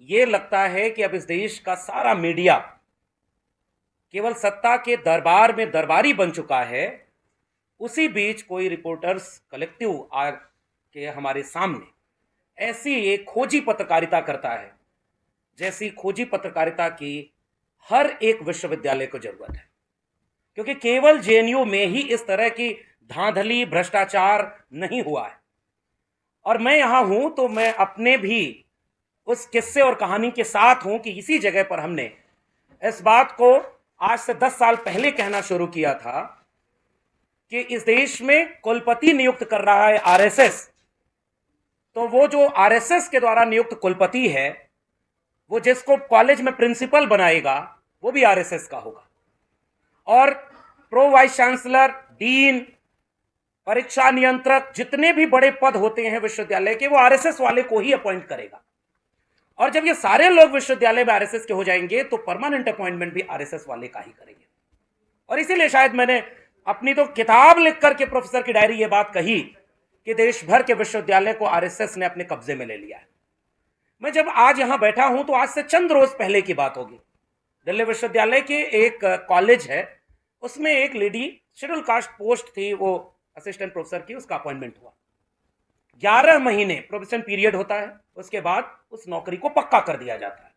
ये लगता है कि अब इस देश का सारा मीडिया केवल सत्ता के दरबार में दरबारी बन चुका है। उसी बीच कोई रिपोर्टर्स कलेक्टिव आ के हमारे सामने ऐसी एक खोजी पत्रकारिता करता है जैसी खोजी पत्रकारिता की हर एक विश्वविद्यालय को जरूरत है, क्योंकि केवल जेएनयू में ही इस तरह की धांधली भ्रष्टाचार नहीं हुआ है। और मैं यहां हूं तो मैं अपने भी उस किस्से और कहानी के साथ हूं कि इसी जगह पर हमने इस बात को आज से 10 साल पहले कहना शुरू किया था कि इस देश में कुलपति नियुक्त कर रहा है आरएसएस, तो वो जो आरएसएस के द्वारा नियुक्त कुलपति है, वो जिसको कॉलेज में प्रिंसिपल बनाएगा वो भी आरएसएस का होगा। और प्रो वाइस चांसलर, डीन, परीक्षा नियंत्रक, जितने भी बड़े पद होते हैं विश्वविद्यालय के, वो आरएसएस वाले को ही अपॉइंट करेगा। और जब ये सारे लोग विश्वविद्यालय में आरएसएस के हो जाएंगे तो परमानेंट अपॉइंटमेंट भी आरएसएस वाले का ही करेंगे। और इसीलिए शायद मैंने अपनी तो किताब लिख करके प्रोफेसर की डायरी ये बात कही कि देश भर के विश्वविद्यालय को आरएसएस ने अपने कब्जे में ले लिया है। मैं जब आज यहां बैठा हूं तो आज से चंद रोज पहले की बात होगी। दिल्ली विश्वविद्यालय के एक कॉलेज है, उसमें एक लेडी शेड्यूल कास्ट पोस्ट थी, वो असिस्टेंट प्रोफेसर की, उसका अपॉइंटमेंट हुआ। 11 महीने प्रोबेशन पीरियड होता है, उसके बाद उस नौकरी को पक्का कर दिया जाता है।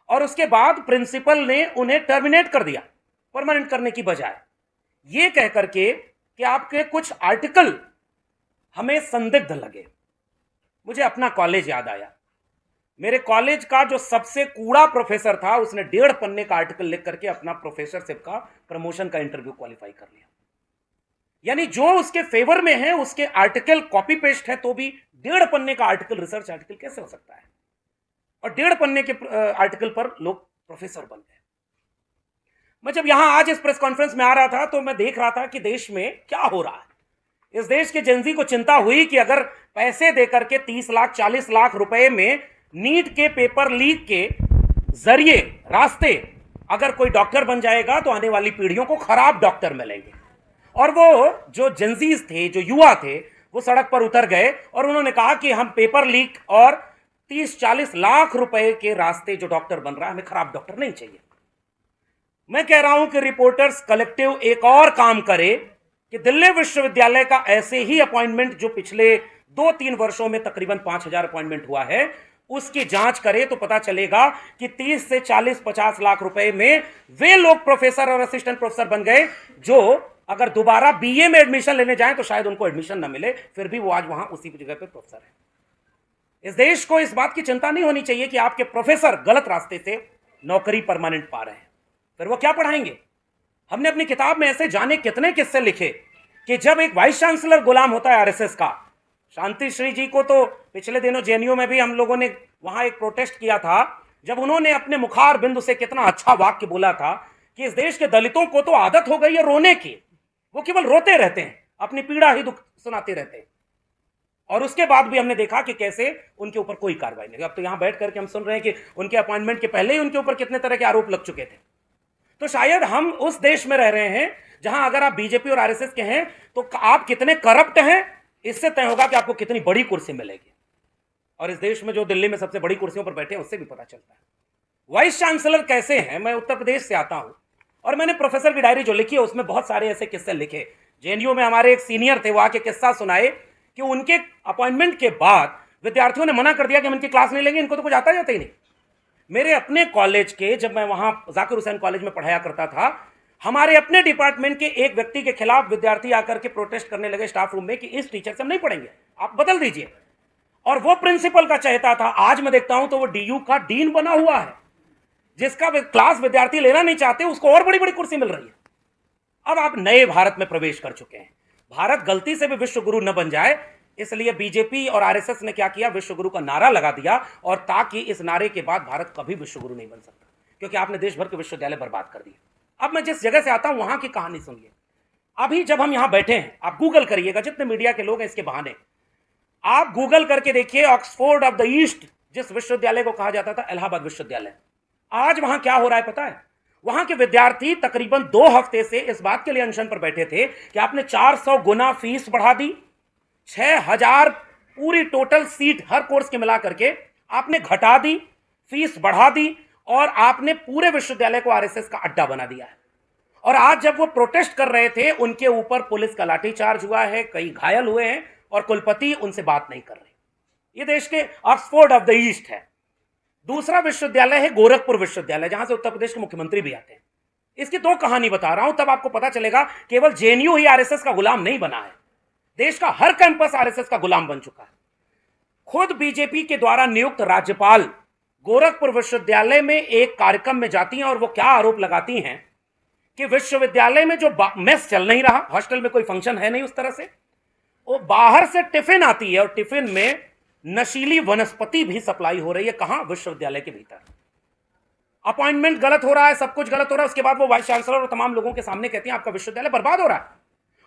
और उसके बाद प्रिंसिपल ने उन्हें टर्मिनेट कर दिया परमानेंट करने की बजाय, ये कह करके कि आपके कुछ आर्टिकल हमें संदिग्ध लगे। मुझे अपना कॉलेज याद आया। मेरे कॉलेज का जो सबसे कूड़ा प्रोफेसर था, उसने 1.5 पन्ने का आर्टिकल लिख करके अपना प्रोफेसरशिप का प्रमोशन का इंटरव्यू क्वालिफाई कर लिया। यानी जो उसके फेवर में है उसके आर्टिकल कॉपी पेस्ट है, तो भी 1.5 पन्ने का आर्टिकल रिसर्च आर्टिकल कैसे हो सकता है? और 1.5 पन्ने के आर्टिकल पर लोग प्रोफेसर बन गए। मैं जब यहां आज इस प्रेस कॉन्फ्रेंस में आ रहा था तो मैं देख रहा था कि देश में क्या हो रहा है। इस देश के जेनजी को चिंता हुई कि अगर पैसे देकर के 30 लाख 40 लाख रुपए में नीट के पेपर लीक के जरिए रास्ते अगर कोई डॉक्टर बन जाएगा तो आने वाली पीढ़ियों को खराब डॉक्टर मिलेंगे। और वो जो जेनजीज थे, जो युवा थे, वो सड़क पर उतर गए और उन्होंने कहा कि हम पेपर लीक और 30-40 लाख रुपए के रास्ते जो डॉक्टर बन रहा है, हमें खराब डॉक्टर नहीं चाहिए। मैं कह रहा हूं कि रिपोर्टर्स कलेक्टिव एक और काम करे कि दिल्ली विश्वविद्यालय का ऐसे ही अपॉइंटमेंट जो पिछले 2-3 वर्षों में तकरीबन 5,000 अपॉइंटमेंट हुआ है, उसकी जांच करे तो पता चलेगा कि 30 से 40-50 लाख रुपए में वे लोग प्रोफेसर और असिस्टेंट प्रोफेसर बन गए जो अगर दोबारा बीए में एडमिशन लेने जाएं तो शायद उनको एडमिशन ना मिले, फिर भी वो आज वहां उसी जगह पे प्रोफेसर है। इस देश को इस बात की चिंता नहीं होनी चाहिए कि आपके प्रोफेसर गलत रास्ते से नौकरी परमानेंट पा रहे हैं, फिर वो क्या पढ़ाएंगे। हमने अपनी किताब में ऐसे जाने कितने किस्से लिखे कि जब एक वाइस चांसलर गुलाम होता है आरएसएस का, शांति श्री जी को तो पिछले दिनों जेएनयू में भी हम लोगों ने वहां एक प्रोटेस्ट किया था, जब उन्होंने अपने मुखार बिंदु से कितना अच्छा वाक्य बोला था कि इस देश के दलितों को तो आदत हो गई है रोने की, वो केवल रोते रहते हैं, अपनी पीड़ा ही दुख सुनाते रहते हैं। और उसके बाद भी हमने देखा कि कैसे उनके ऊपर कोई कार्रवाई नहीं। अब तो यहां बैठ करके हम सुन रहे हैं कि उनके अपॉइंटमेंट के पहले ही उनके ऊपर कितने तरह के आरोप लग चुके थे। तो शायद हम उस देश में रह रहे हैं जहां अगर आप बीजेपी और आरएसएस के हैं तो आप कितने करप्ट हैं, इससे तय होगा कि आपको कितनी बड़ी कुर्सी मिलेगी। और इस देश में जो दिल्ली में सबसे बड़ी कुर्सियों पर बैठे हैं उससे भी पता चलता है वाइस चांसलर कैसे हैं। मैं उत्तर प्रदेश से आता हूं और मैंने प्रोफेसर की डायरी जो लिखी है उसमें बहुत सारे ऐसे किस्से लिखे। जेएनयू में हमारे एक सीनियर थे, वो आके किस्सा सुनाए कि उनके अपॉइंटमेंट के बाद विद्यार्थियों ने मना कर दिया कि हम इनकी क्लास नहीं लेंगे, इनको तो कुछ आता जाता ही नहीं। मेरे अपने कॉलेज के, जब मैं वहां जाकिर हुसैन कॉलेज में पढ़ाया करता था, हमारे अपने डिपार्टमेंट के एक व्यक्ति के खिलाफ विद्यार्थी आकर के प्रोटेस्ट करने लगे स्टाफ रूम में कि इस टीचर से हम नहीं पढ़ेंगे, आप बदल दीजिए। और वो प्रिंसिपल का चहेता था। आज मैं देखता हूं तो वो डीयू का डीन बना हुआ है, जिसका क्लास विद्यार्थी लेना नहीं चाहते उसको और बड़ी बड़ी कुर्सी मिल रही है। अब आप नए भारत में प्रवेश कर चुके हैं। भारत गलती से भी विश्व गुरु न बन जाए, इसलिए बीजेपी और आरएसएस ने क्या किया, विश्व गुरु का नारा लगा दिया। और ताकि इस नारे के बाद भारत कभी विश्व गुरु नहीं बन सकता, क्योंकि आपने देश भर के विश्वविद्यालय बर्बाद कर दिए। अब मैं जिस जगह से आता हूं वहां की कहानी सुनिए। अभी जब हम यहां बैठे हैं, आप गूगल करिएगा, जितने मीडिया के लोग हैं इसके बहाने, आप गूगल करके देखिए ऑक्सफोर्ड ऑफ द ईस्ट, जिस विश्वविद्यालय को कहा जाता था इलाहाबाद विश्वविद्यालय, आज वहां क्या हो रहा है पता है? वहां के विद्यार्थी तकरीबन 2 हफ्ते से इस बात के लिए अनशन पर बैठे थे कि आपने 400 गुना फीस बढ़ा दी, 6000 पूरी टोटल सीट हर कोर्स के मिला करके आपने घटा दी, फीस बढ़ा दी और आपने पूरे विश्वविद्यालय को आरएसएस का अड्डा बना दिया है। और आज जब वो प्रोटेस्ट कर रहे थे, उनके ऊपर पुलिस का लाठीचार्ज हुआ है, कई घायल हुए हैं और कुलपति उनसे बात नहीं कर रहे। ये देश के ऑक्सफोर्ड ऑफ द ईस्ट है। दूसरा विश्वविद्यालय है गोरखपुर विश्वविद्यालय, जहां से उत्तर प्रदेश के मुख्यमंत्री भी आते हैं। इसकी दो कहानी बता रहा हूं, तब आपको पता चलेगा केवल जेएनयू ही आरएसएस का गुलाम नहीं बना है, देश का हर कैंपस आरएसएस का गुलाम बन चुका है। खुद बीजेपी के द्वारा नियुक्त राज्यपाल गोरखपुर विश्वविद्यालय में एक कार्यक्रम में जाती हैं और वो क्या आरोप लगाती हैं कि विश्वविद्यालय में जो मेस चल नहीं रहा, हॉस्टल में कोई फंक्शन है नहीं उस तरह से, वो बाहर से टिफिन आती है और टिफिन में नशीली वनस्पति भी सप्लाई हो रही है। कहां? विश्वविद्यालय के भीतर। अपॉइंटमेंट गलत हो रहा है, सब कुछ गलत हो रहा है। उसके बाद वो वाइस चांसलर और तमाम लोगों के सामने कहती हैं आपका विश्वविद्यालय बर्बाद हो रहा है।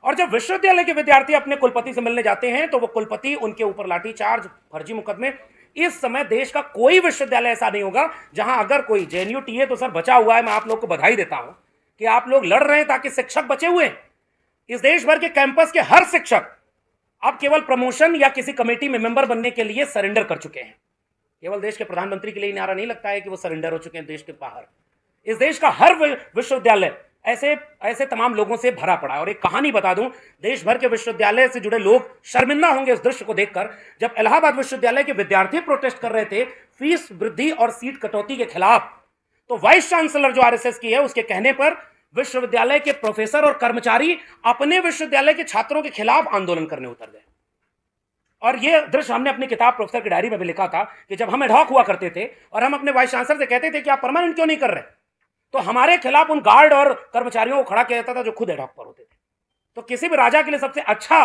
और जब विश्वविद्यालय के विद्यार्थी अपने कुलपति से मिलने जाते हैं तो वो कुलपति उनके ऊपर लाठीचार्ज, फर्जी मुकदमे। इस समय देश का कोई विश्वविद्यालय ऐसा नहीं होगा जहां अगर कोई जेएनयू टीए तो सर बचा हुआ है, मैं आप लोग को बधाई देता हूं कि आप लोग लड़ रहे हैं ताकि शिक्षक बचे हुए हैं। इस देश भर के कैंपस के हर शिक्षक अब केवल प्रमोशन या किसी कमेटी में मेंबर बनने के लिए सरेंडर कर चुके हैं। केवल देश के प्रधानमंत्री के लिए नारा नहीं लगता है कि वो सरेंडर हो चुके हैं देश के बाहर। इस देश का हर विश्वविद्यालय ऐसे तमाम लोगों से भरा पड़ा है। और एक कहानी बता दूं, देश भर के विश्वविद्यालय से जुड़े लोग शर्मिंदा होंगे इस दृश्य को देखकर। जब इलाहाबाद विश्वविद्यालय के विद्यार्थी प्रोटेस्ट कर रहे थे फीस वृद्धि और सीट कटौती के खिलाफ, तो वाइस चांसलर जो आरएसएस की है उसके कहने पर विश्वविद्यालय के प्रोफेसर और कर्मचारी अपने विश्वविद्यालय के छात्रों के खिलाफ आंदोलन करने उतर गए। और यह दृश्य हमने अपनी किताब प्रोफेसर की डायरी में भी लिखा था कि जब हम एडहॉक हुआ करते थे और हम अपने वाइस चांसलर से कहते थे कि आप परमानेंट क्यों नहीं कर रहे, तो हमारे खिलाफ उन गार्ड और कर्मचारियों को खड़ा किया जाता था जो खुद एडहॉक पर होते थे। तो किसी भी राजा के लिए सबसे अच्छा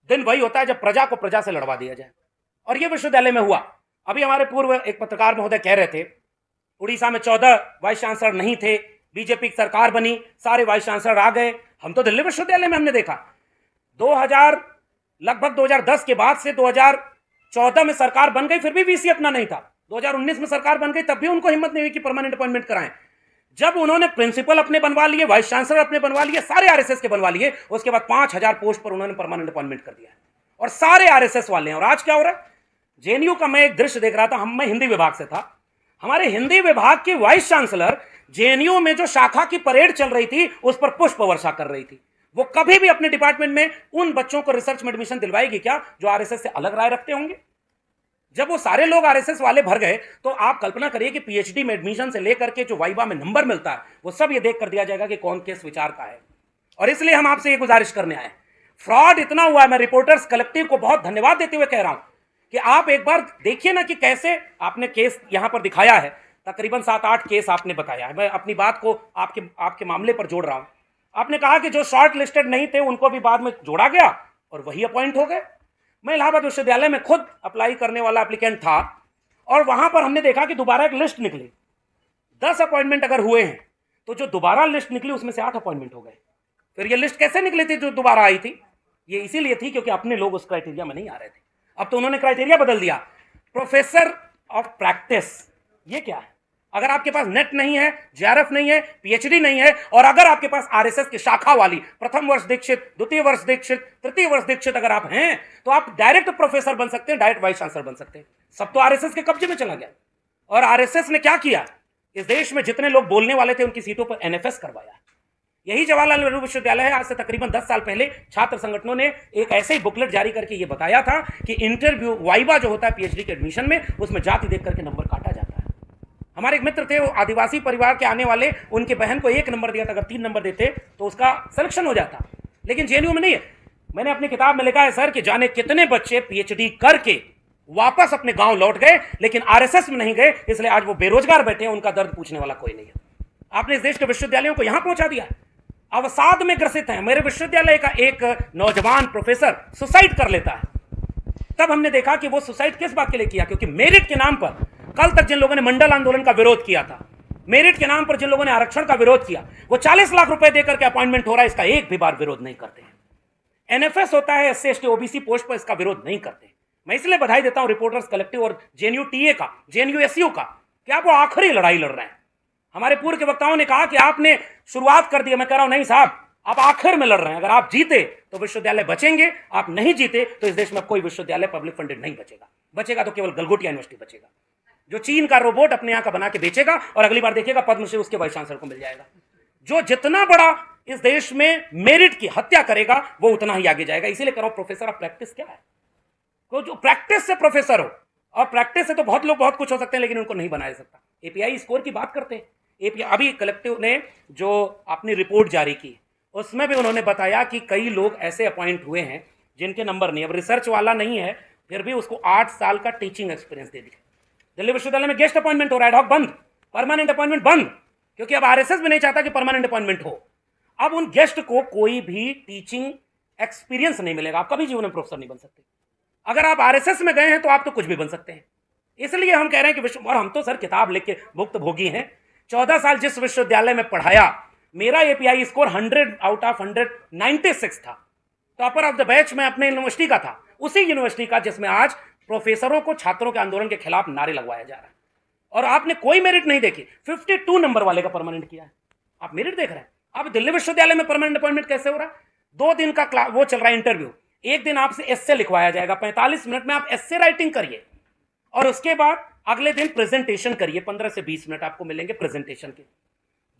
दिन वही होता है जब प्रजा को प्रजा से लड़वा दिया जाए, और यह विश्वविद्यालय में हुआ। अभी हमारे पूर्व एक पत्रकार महोदय कह रहे थे उड़ीसा में 14 वाइस चांसलर नहीं थे, बीजेपी की सरकार बनी, सारे वाइस चांसलर आ गए। हम तो दिल्ली विश्वविद्यालय में हमने देखा लगभग 2010 के बाद से 2014 में सरकार बन गई, फिर भी वीसी अपना नहीं था। 2019 में सरकार बन गई, तब भी उनको हिम्मत नहीं हुई कि परमानेंट अपॉइंटमेंट कराएं। जब उन्होंने प्रिंसिपल अपने बनवा लिए, वाइस चांसलर अपने बनवा लिए, सारे आरएसएस के बनवा लिए, उसके बाद 5000 पोस्ट पर उन्होंने परमानेंट अपॉइंटमेंट कर दिया और सारे आरएसएस वाले हैं। और आज क्या हो रहा है? जेएनयू का मैं एक दृश्य देख रहा था, मैं हिंदी विभाग से था। हमारे हिंदी विभाग के वाइस चांसलर जेएनयू में जो शाखा की परेड चल रही थी उस पर पुष्प वर्षा कर रही थी। वो कभी भी अपने डिपार्टमेंट में उन बच्चों को रिसर्च में एडमिशन दिलवाएगी क्या जो आरएसएस से अलग राय रखते होंगे? जब वो सारे लोग आरएसएस वाले भर गए तो आप कल्पना करिए कि पीएचडी में एडमिशन से लेकर के जो वाइवा में नंबर मिलता है वो सब ये देख कर दिया जाएगा कि कौन किस विचार का है। और इसलिए हम आपसे ये गुजारिश करने आए, फ्रॉड इतना हुआ है। मैं रिपोर्टर्स कलेक्टिव को बहुत धन्यवाद देते हुए कह रहा हूं कि आप एक बार देखिए ना कि कैसे आपने केस यहां पर दिखाया है। तकरीबन 7-8 केस आपने बताया है। मैं अपनी बात को आपके मामले पर जोड़ रहा हूं। आपने कहा कि जो शॉर्ट लिस्टेड नहीं थे उनको भी बाद में जोड़ा गया और वही अपॉइंट हो गए। मैं इलाहाबाद विश्वविद्यालय में खुद अप्लाई करने वाला एप्लीकेंट था और वहां पर हमने देखा कि दोबारा एक लिस्ट निकली। 10 अपॉइंटमेंट अगर हुए हैं तो जो दोबारा लिस्ट निकली उसमें से 8 अपॉइंटमेंट हो गए। फिर ये लिस्ट कैसे निकली थी जो दोबारा आई थी? ये इसीलिए थी क्योंकि अपने लोग उस क्राइटेरिया में नहीं आ रहे थे। अब तो उन्होंने क्राइटेरिया बदल दिया, प्रोफेसर ऑफ प्रैक्टिस। ये क्या है? अगर आपके पास नेट नहीं है, जेआरएफ नहीं है, पीएचडी नहीं है, और अगर आपके पास आरएसएस की शाखा वाली प्रथम वर्ष दीक्षित, द्वितीय वर्ष दीक्षित, तृतीय वर्ष दीक्षित अगर आप हैं तो आप डायरेक्ट प्रोफेसर बन सकते हैं, डायरेक्ट वाइस चांसलर बन सकते हैं। सब तो आरएसएस के कब्जे में चला गया। और आरएसएस ने क्या किया? इस देश में जितने लोग बोलने वाले थे उनकी सीटों पर एनएफएस करवाया। यही जवाहरलाल नेहरू विश्वविद्यालय है। आज से तकरीबन 10 साल पहले छात्र संगठनों ने एक ऐसे ही बुकलेट जारी करके ये बताया था कि इंटरव्यू वाइवा जो होता है पीएचडी के एडमिशन में, उसमें जाति देख करके नंबर काटा जाता है। हमारे एक मित्र थे, वो आदिवासी परिवार के आने वाले, उनके बहन को 1 नंबर दिया था, अगर 3 नंबर देते तो उसका सिलेक्शन हो जाता, लेकिन जेएनयू में नहीं है। मैंने अपनी किताब में लिखा है सर कि जाने कितने बच्चे पीएचडी करके वापस अपने गांव लौट गए लेकिन आरएसएस में नहीं गए, इसलिए आज वो बेरोजगार बैठे हैं, उनका दर्द पूछने वाला कोई नहीं है। आपने इस देश के विश्वविद्यालयों को यहां पहुंचा दिया, अवसाद में ग्रसित है। मेरे विश्वविद्यालय का एक नौजवान प्रोफेसर सुसाइड कर लेता है। तब हमने देखा कि वो सुसाइड किस बात के लिए किया, क्योंकि मेरिट के नाम पर कल तक जिन लोगों ने मंडल आंदोलन का विरोध किया था, मेरिट के नाम पर जिन लोगों ने आरक्षण का विरोध किया, वो 40 लाख रुपए देकर के अपॉइंटमेंट हो रहा है, इसका एक भी बार विरोध नहीं करते हैं। एनएफएस होता है एससी एसटी ओबीसी पोस्ट पर, इसका विरोध नहीं करते। मैं इसलिए बधाई देता हूं रिपोर्टर्स कलेक्टिव और जेएनयू टीए का, जेएनयू एसयू का, कि आप वो आखिरी लड़ाई लड़ रहे हैं। हमारे पूर्व के वक्ताओं ने कहा कि आपने शुरुआत कर दी, मैं कह रहा हूं नहीं साहब, आप आखिर में लड़ रहे हैं। अगर आप जीते तो विश्वविद्यालय बचेंगे, आप नहीं जीते तो इस देश में कोई विश्वविद्यालय पब्लिक फंडेड नहीं बचेगा। बचेगा तो केवल गलगोटिया यूनिवर्सिटी बचेगा। जो चीन का रोबोट अपने यहाँ का बना के बेचेगा और अगली बार देखिएगा पद्मश्री उसके वाइस चांसलर को मिल जाएगा। जो जितना बड़ा इस देश में मेरिट की हत्या करेगा वो उतना ही आगे जाएगा। इसीलिए करो प्रोफेसर ऑफ प्रैक्टिस क्या है, तो जो प्रैक्टिस से प्रोफेसर हो, और प्रैक्टिस से तो बहुत लोग बहुत कुछ हो सकते हैं लेकिन उनको नहीं बनाया सकता। एपीआई स्कोर की बात करते हैं, एपीआई अभी कलेक्टिव ने जो अपनी रिपोर्ट जारी की उसमें भी उन्होंने बताया कि कई लोग ऐसे अपॉइंट हुए हैं जिनके नंबर नहीं, अब रिसर्च वाला नहीं है फिर भी उसको 8 साल का टीचिंग एक्सपीरियंस दे दिया। दिल्ली विश्वविद्यालय में गेस्ट अपॉइंटमेंट हो रहा है, एडहॉक बंद, परमानेंट अपॉइंटमेंट बंद, क्योंकि अब आरएसएस भी नहीं चाहता कि परमानेंट अपॉइंटमेंट हो। अब उन गेस्ट को कोई भी टीचिंग एक्सपीरियंस नहीं मिलेगा, आप कभी जीवन में प्रोफेसर नहीं बन सकते। अगर आप आरएसएस में गए हैं तो आप तो कुछ भी बन सकते हैं। इसलिए हम कह रहे हैं कि विश्व, और हम तो सर किताब लिख के भुक्त भोगी हैं। 14 साल जिस विश्वविद्यालय में पढ़ाया, मेरा एपीआई स्कोर 100 आउट ऑफ 196 था, टॉपर ऑफ द बैच में अपने यूनिवर्सिटी का था, उसी यूनिवर्सिटी का जिसमें आज प्रोफेसरों को छात्रों के आंदोलन के खिलाफ नारे लगवाया जा रहा है। और आपने कोई मेरिट नहीं देखी, 52 नंबर वाले का परमानेंट किया है, आप मेरिट देख रहे हैं। अब दिल्ली विश्वविद्यालय में परमानेंट अपॉइंटमेंट कैसे हो रहा है? 2 दिन का वो चल रहा है इंटरव्यू, एक दिन आपसे एस्से लिखवाया जाएगा, 45 मिनट में आप एस्से राइटिंग करिए और उसके बाद अगले दिन प्रेजेंटेशन करिए, 15 से 20 मिनट आपको मिलेंगे प्रेजेंटेशन के।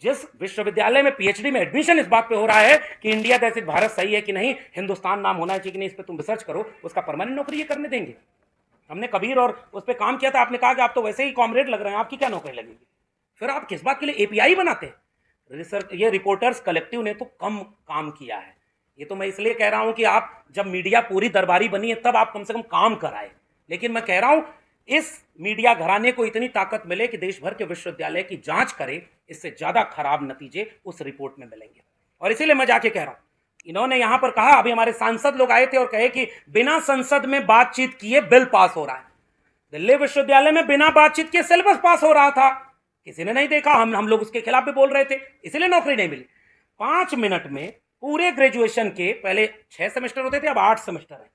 जिस विश्वविद्यालय में पीएचडी में एडमिशन इस बात पे हो रहा है कि इंडिया जैसे भारत सही है कि नहीं, हिंदुस्तान नाम होना चाहिए कि नहीं, इस पे तुम रिसर्च करो, उसका परमानेंट नौकरी ये करने देंगे? हमने कबीर और उस पर काम किया था, आपने कहा कि आप तो वैसे ही कॉमरेड लग रहे हैं, आपकी क्या नौकरी लगेगी? फिर आप किस बात के लिए एपीआई बनाते हैं? रिसर्च, ये रिपोर्टर्स कलेक्टिव ने तो कम काम किया है। ये तो मैं इसलिए कह रहा हूं कि आप जब मीडिया पूरी दरबारी बनी है तब आप कम से कम काम कराए, लेकिन मैं कह रहा हूं इस मीडिया घराने को इतनी ताकत मिले कि देश भर के विश्वविद्यालय की जांच करे, इससे ज्यादा खराब नतीजे उस रिपोर्ट में मिलेंगे। और इसीलिए मैं जाके कह रहा हूं, इन्होंने यहां पर कहा, अभी हमारे सांसद लोग आए थे और कहे कि बिना संसद में बातचीत किए बिल पास हो रहा है। दिल्ली विश्वविद्यालय में बिना बातचीत किए सिलेबस पास हो रहा था, किसी ने नहीं देखा, हम लोग उसके खिलाफ भी बोल रहे थे, इसीलिए नौकरी नहीं मिली। 5 मिनट में पूरे ग्रेजुएशन के, पहले 6 सेमेस्टर होते थे, अब 8 सेमेस्टर है,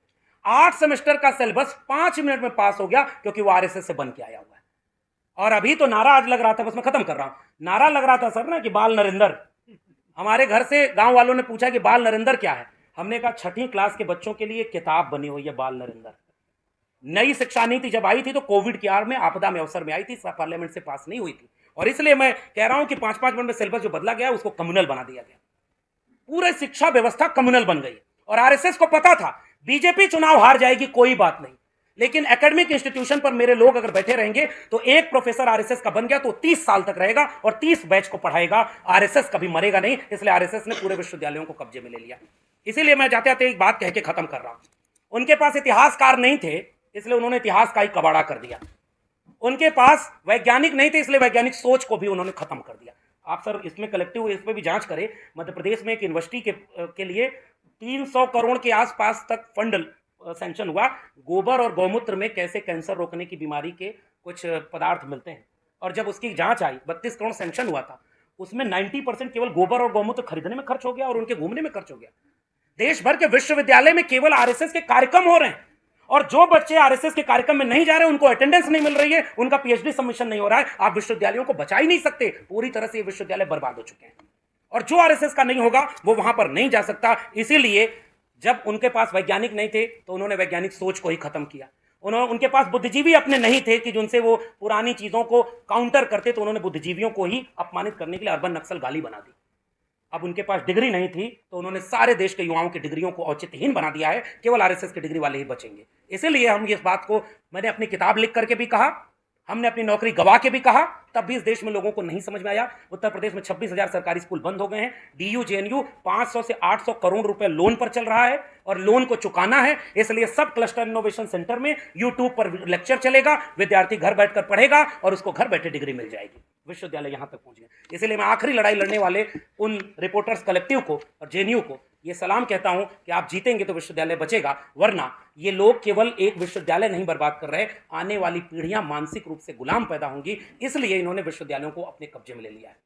8 सेमेस्टर का सिलेबस 5 मिनट में पास हो गया, क्योंकि वो आरएसएस से बन के आया हुआ है। और अभी तो नारा आज लग रहा था, बस मैं खत्म कर रहा हूं, नारा लग रहा था सर ना कि बाल नरेंद्र। हमारे घर से गांव वालों ने पूछा कि बाल नरेंद्र क्या है, हमने कहा 6ठी क्लास के बच्चों के लिए किताब बनी हुई है बाल नरेंद्र। नई शिक्षा नीति जब आई थी तो कोविड की आड़ में, आपदा में अवसर में आई थी, पार्लियामेंट से पास नहीं हुई थी, और इसलिए मैं कह रहा हूं कि 5-5 मिनट में सिलेबस जो बदला गया उसको कम्युनल बना दिया गया, पूरी शिक्षा व्यवस्था कम्युनल बन गई। और आरएसएस को पता था बीजेपी चुनाव हार जाएगी, कोई बात नहीं, लेकिन एकेडमिक इंस्टीट्यूशन पर मेरे लोग अगर बैठे रहेंगे तो एक प्रोफेसर आरएसएस का बन गया तो 30 साल तक रहेगा और 30 बैच को पढ़ाएगा, आरएसएस कभी मरेगा नहीं। इसलिए आरएसएस ने पूरे विश्वविद्यालयों को कब्जे में ले लिया। इसीलिए मैं जाते जाते एक बात कह के खत्म कर रहा हूं, उनके पास इतिहासकार नहीं थे इसलिए उन्होंने इतिहास का ही कबाड़ा कर दिया, उनके पास वैज्ञानिक नहीं थे इसलिए वैज्ञानिक सोच को भी उन्होंने खत्म कर दिया। आप सर इसमें कलेक्टिव इस पर भी जांच करें, मध्य प्रदेश में एक यूनिवर्सिटी के लिए 300 करोड़ के आसपास तक फंड सैंक्शन हुआ, गोबर और गौमूत्र में कैसे कैंसर रोकने की बीमारी के कुछ पदार्थ मिलते हैं, और जब उसकी जांच आई 32 करोड़ सैंक्शन हुआ था, उसमें 90% केवल गोबर और गौमूत्र खरीदने में खर्च हो गया और उनके घूमने में खर्च हो गया। देश भर के विश्वविद्यालय में केवल आरएसएस के कार्यक्रम हो रहे हैं, और जो बच्चे आरएसएस के कार्यक्रम में नहीं जा रहे उनको अटेंडेंस नहीं मिल रही है, उनका पीएचडी सबमिशन नहीं हो रहा है। आप विश्वविद्यालयों को बचा ही नहीं सकते, पूरी तरह से ये विश्वविद्यालय बर्बाद हो चुके हैं, और जो आरएसएस का नहीं होगा वो वहां पर नहीं जा सकता। इसीलिए जब उनके पास वैज्ञानिक नहीं थे तो उन्होंने वैज्ञानिक सोच को ही खत्म किया। उनके पास बुद्धिजीवी अपने नहीं थे कि जिनसे वो पुरानी चीजों को काउंटर करते, तो उन्होंने बुद्धिजीवियों को ही अपमानित करने के लिए अर्बन नक्सल गाली बना दी। अब उनके पास डिग्री नहीं थी तो उन्होंने सारे देश के युवाओं की डिग्रियों को औचित्यहीन बना दिया है, केवल आरएसएस की डिग्री वाले ही बचेंगे। इसीलिए हम इस बात को, मैंने अपनी किताब लिख करके भी कहा, हमने अपनी नौकरी गवा के भी कहा, तब भी इस देश में लोगों को नहीं समझ में आया। उत्तर प्रदेश में 26,000 सरकारी स्कूल बंद हो गए हैं, डीयू जेएनयू 500 से 800 करोड़ रुपए लोन पर चल रहा है और लोन को चुकाना है। इसलिए सब क्लस्टर इनोवेशन सेंटर में यूट्यूब पर लेक्चर चलेगा, विद्यार्थी घर बैठकर पढ़ेगा और उसको घर बैठे डिग्री मिल जाएगी। विश्वविद्यालय यहां तक पहुंच गए। इसलिए मैं आखिरी लड़ाई लड़ने वाले उन रिपोर्टर्स कलेक्टिव को और जेएनयू को ये सलाम कहता हूं कि आप जीतेंगे तो विश्वविद्यालय बचेगा, वरना ये लोग केवल एक विश्वविद्यालय नहीं बर्बाद कर रहे, आने वाली पीढ़ियां मानसिक रूप से गुलाम पैदा होंगी। इसलिए इन्होंने विश्वविद्यालयों को अपने कब्जे में ले लिया है।